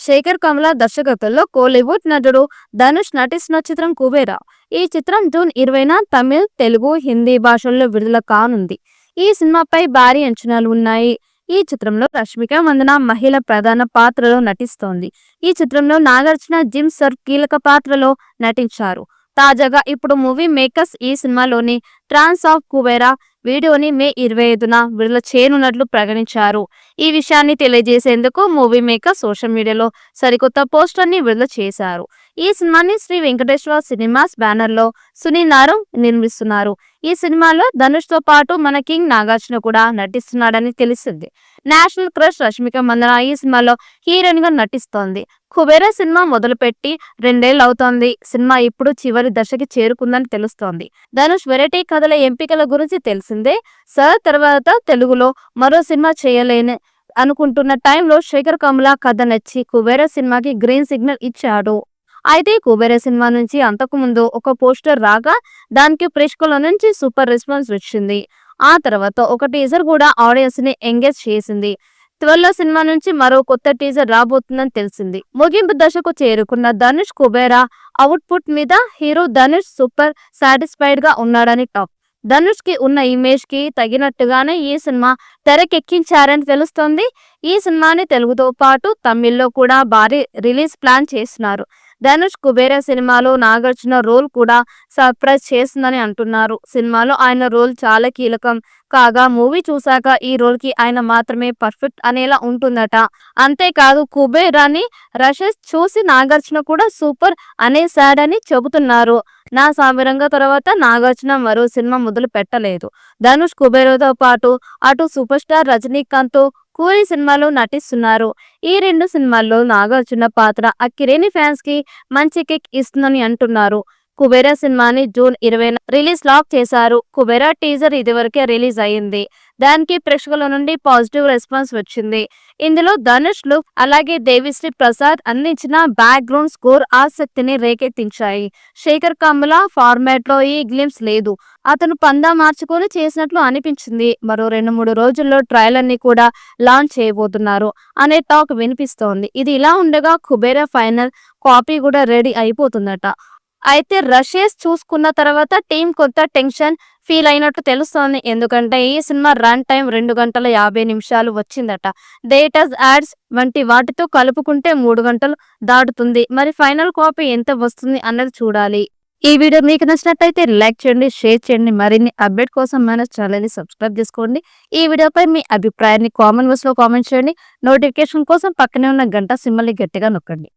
శేఖర్ కమల దర్శకత్వంలో కోలీవుడ్ నటుడు ధనుష్ నటిస్తున్న చిత్రం కుబేరా. ఈ చిత్రం జూన్ 20న తమిళ్, తెలుగు, హిందీ భాషల్లో విడుదల కానుంది. ఈ సినిమాపై భారీ అంచనాలు ఉన్నాయి. ఈ చిత్రంలో రష్మిక మందన మహిళ ప్రధాన పాత్రలో నటిస్తోంది. ఈ చిత్రంలో నాగార్జున, జిమ్ సర్ కీలక పాత్రలో నటించారు. తాజాగా ఇప్పుడు మూవీ మేకర్స్ ఈ సినిమాలోని ట్రాన్స్ ఆఫ్ కుబేరా వీడియోని మే 25న విడుదల చేయనున్నట్లు ప్రకటించారు. ఈ విషయాన్ని తెలియజేసేందుకు మూవీ మేకర్ సోషల్ మీడియాలో సరికొత్త పోస్టర్ని విడుదల చేశారు. ఈ సినిమాని శ్రీ వెంకటేశ్వర సినిమాస్ బ్యానర్ లో సునీల్ నారం నిర్మిస్తున్నారు. ఈ సినిమాలో ధనుష్ తో పాటు మన కింగ్ నాగార్జున కూడా నటిస్తున్నాడని తెలిసింది. నేషనల్ క్రష్ రష్మిక మందన ఈ సినిమాలో హీరోయిన్ గా నటిస్తోంది. కుబేరా సినిమా మొదలుపెట్టి 2 ఏళ్ళు అవుతోంది. సినిమా ఇప్పుడు చివరి దశకి చేరుకుందని తెలుస్తోంది. ధనుష్ వెరైటీ కథల ఎంపికల గురించి తెలిసిందే. సర్ తర్వాత తెలుగులో మరో సినిమా చేయలేని అనుకుంటున్న టైంలో శేఖర్ కమల కథ నచ్చి కుబేరా సినిమాకి గ్రీన్ సిగ్నల్ ఇచ్చాడు. అయితే కుబేరా సినిమా నుంచి అంతకు ముందు ఒక పోస్టర్ రాగా దానికి ప్రేక్షకుల నుంచి సూపర్ రెస్పాన్స్ వచ్చింది. ఆ తర్వాత ఒక టీజర్ కూడా ఆడియన్స్ ని ఎంగేజ్ చేసింది. త్వరలో సినిమా నుంచి మరో కొత్త టీజర్ రాబోతుందని తెలిసింది. ముగింపు దశకు చేరుకున్న ధనుష్ కుబేరా అవుట్పుట్ మీద హీరో ధనుష్ సూపర్ సాటిస్ఫైడ్ గా ఉన్నాడని టాక్. ధనుష్ కి ఉన్న ఇమేజ్ కి తగినట్టుగానే ఈ సినిమా తెరకెక్కించారని తెలుస్తోంది. ఈ సినిమాని తెలుగుతో పాటు తమిళ్లో కూడా భారీ రిలీజ్ ప్లాన్ చేస్తున్నారు. ధనుష్ కుబేరా సినిమాలో నాగార్జున రోల్ కూడా సర్ప్రైజ్ చేస్తుందని అంటున్నారు. సినిమాలో ఆయన రోల్ చాలా కీలకం కాగా మూవీ చూశాక ఈ రోల్ కి ఆయన మాత్రమే పర్ఫెక్ట్ అనేలా ఉంటుందట. అంతేకాదు కుబేరాని రషెస్ చూసి నాగార్జున కూడా సూపర్ అనేసాడని చెబుతున్నారు. నా సామిరంగ తర్వాత నాగార్జున మరో సినిమా మొదలు పెట్టలేదు. ధనుష్ కుబేరాతో పాటు అటు సూపర్ స్టార్ రజనీకాంత్ కూలీ సినిమాలో నటిస్తున్నారు. ఈ 2 సినిమాల్లో నాగార్జున పాత్ర అక్కినేని ఫ్యాన్స్ కి మంచి కిక్ ఇస్తుందని అంటున్నారు. కుబేరా సినిమాని జూన్ 20న రిలీజ్ లాక్ చేశారు. కుబేరా టీజర్ ఇదివరకే రిలీజ్ అయింది. దానికి ప్రేక్షకుల నుండి పాజిటివ్ రెస్పాన్స్ వచ్చింది. ఇందులో ధనుష్ లుక్ అలాగే దేవిశ్రీ ప్రసాద్ అందించిన బ్యాక్గ్రౌండ్ స్కోర్ ఆసక్తిని రేకెత్తించాయి. శేఖర్ కమల ఫార్మాట్ లో ఈ గ్లిమ్స్ లేదు. అతను పందా మార్చుకొని చేసినట్లు అనిపించింది. మరో 2-3 రోజుల్లో ట్రైలర్ ని కూడా లాంచ్ చేయబోతున్నారు అనే టాక్ వినిపిస్తోంది. ఇది ఇలా ఉండగా కుబేరా ఫైనల్ కాపీ కూడా రెడీ అయిపోతుందట. అయితే రషెస్ చూసుకున్న తర్వాత టీం కొంత టెన్షన్ ఫీల్ అయినట్టు తెలుస్తోంది. ఎందుకంటే ఈ సినిమా రన్ టైం 2 గంటల 50 నిమిషాలు వచ్చిందట. థియేటర్స్ యాడ్స్ వంటి వాటితో కలుపుకుంటే 3 గంటలు దాటుతుంది. మరి ఫైనల్ కాపీ ఎంత వస్తుంది అన్నది చూడాలి. ఈ వీడియో మీకు నచ్చినట్టయితే లైక్ చేయండి, షేర్ చేయండి. మరిన్ని అప్డేట్ కోసం మన ఛానల్ ని సబ్స్క్రైబ్ చేసుకోండి. ఈ వీడియోపై మీ అభిప్రాయాన్ని కామెంట్ బాక్స్ లో కామెంట్ చేయండి. నోటిఫికేషన్ కోసం పక్కనే ఉన్న గంట సింబల్ ని గట్టిగా నొక్కండి.